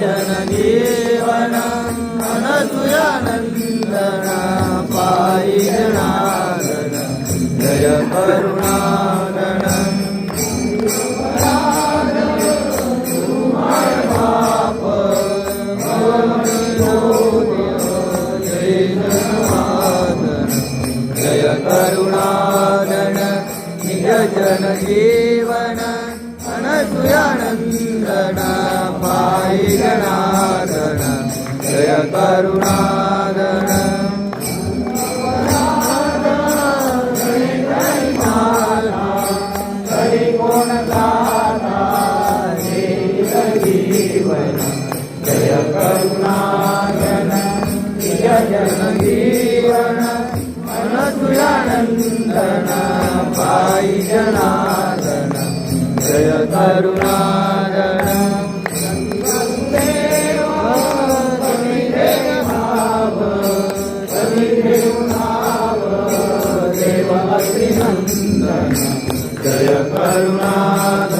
जन जीवन अनसुयानंदन पायी जनार्दन जय करुणागण जय करुणागण निज जन जीवन अनसुयानंदन पायी जनार्दन जय करुणागण जय करुणागण निज जन जीवन अनसुयानंदन पायी जनार्दन जय करुणागण देव अतिनंदन जय करुणागण